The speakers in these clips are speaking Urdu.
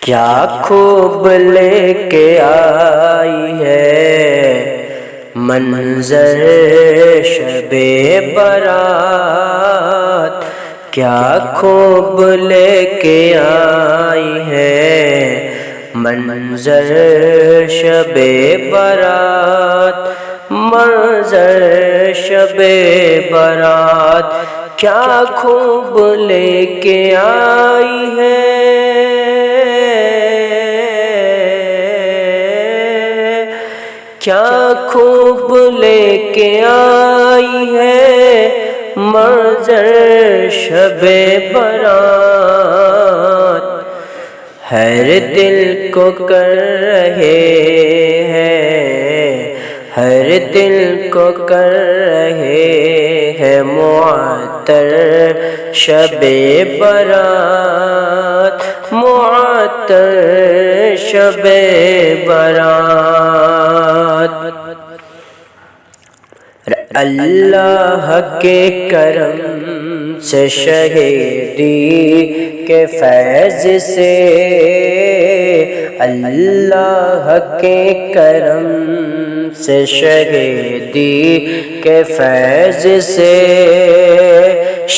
کیا خوب لے کے آئی ہے منظر شب برات، کیا خوب لے کے آئی ہے منظر شب برات، منظر شب برات کیا خوب لے کے آئی ہے، کیا خوب لے کے آئی ہے منظر شب برات، ہر دل کو کر رہے ہیں، ہر دل کو کر رہے ہیں معطر شب برات، معطر شب برات۔ اللہ کے کرم سے شہیدی کے فیض سے، اللہ کے کرم سے شہیدی کے فیض سے،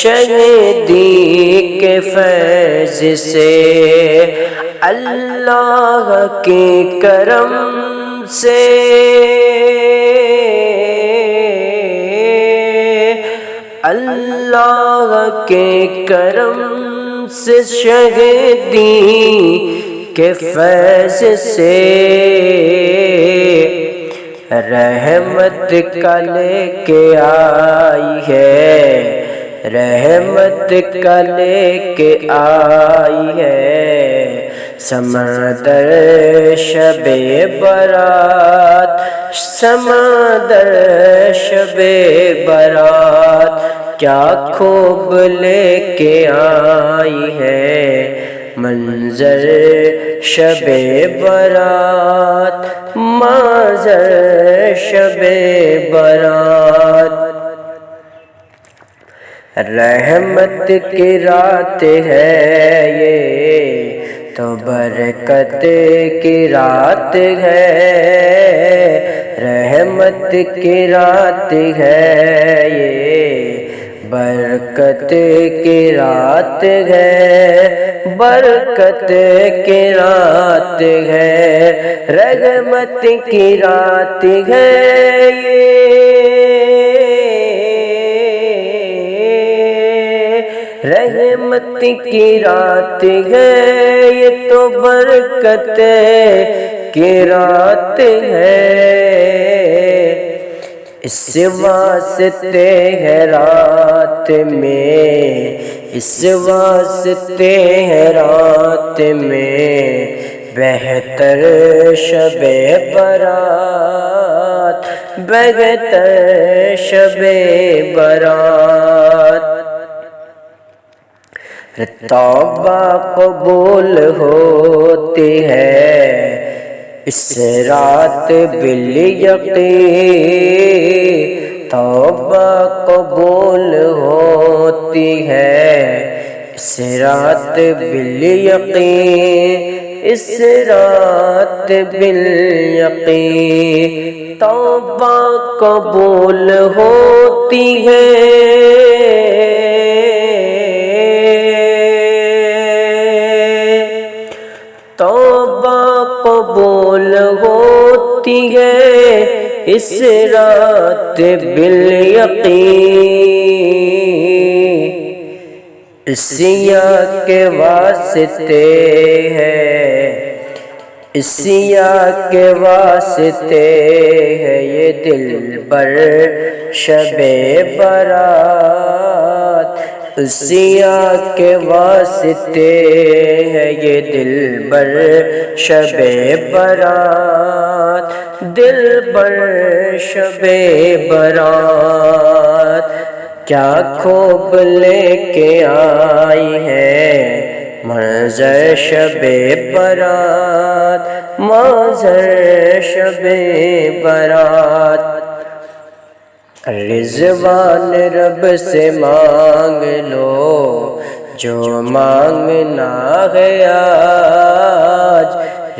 شہیدی کے فیض سے، اللہ کے کرم سے، اللہ کے کرم سے شہیدی کے فیض سے، رحمت کا لے کے آئی ہے، رحمت کا لے کے آئی ہے سمندر شب برات، سمندر شب برات کیا خوب لے کے آئی ہے منظر شب برات، منظر شب برات۔ رحمت کی رات ہے یہ تو برکت کی رات ہے، رحمت کی رات ہے یہ برکت کی رات ہے، برکت کی رات ہے، رحمت کی رات ہے یہ، رحمت کی رات ہے یہ تو برکت کی رات ہے، اس واسطے ہے رات میں، اس واسطے ہے رات میں بہتر شب برات، بہتر شب برات۔ توبہ قبول ہوتی ہے اس رات بالیقین، توبہ قبول ہوتی ہے اس رات بالیقین، اس رات بالیقین توبہ قبول ہوتی ہے، توبہ قبول ہوتی ہے اس رات بالیقین، عصیاں کے واسطے ہے، عصیاں کے واسطے ہے یہ دلبر شب برات، عصیاں کے واسطے ہے یہ دلبر شب برات، دلبر شب برات کیا خوب لے کے آئی ہے منظر شب برات، منظر شب برات۔ رضوان رب سے مانگ لو جو مانگنا ہے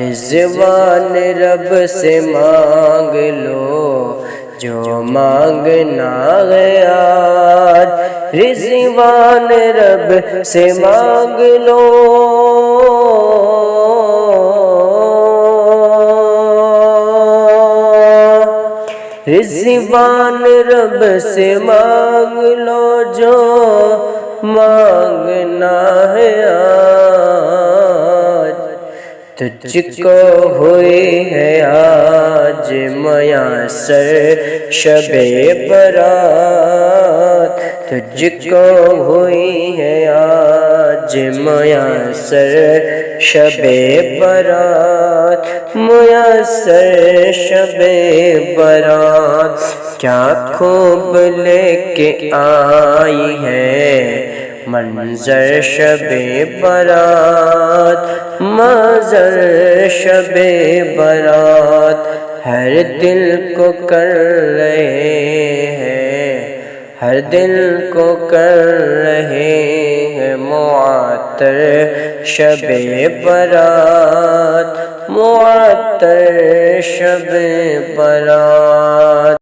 رضوان رب سے مانگ لو جو مانگنا ہے آج، رضوان رب سے مانگ لو رضوان رب سے مانگ لو جو مانگنا ہے آج، تجھ کو ہوئی ہے آج میسر شب برات، تجھ کو ہوئی ہے آج میسر شب برات، میسر شب برات، کیا خوب لے کے آئی ہے منظر شب برات، منظر شب برات، ہر دل کو کر رہے ہیں، ہر دل کو کر رہے ہیں معطر شب برات، معطر شب برات۔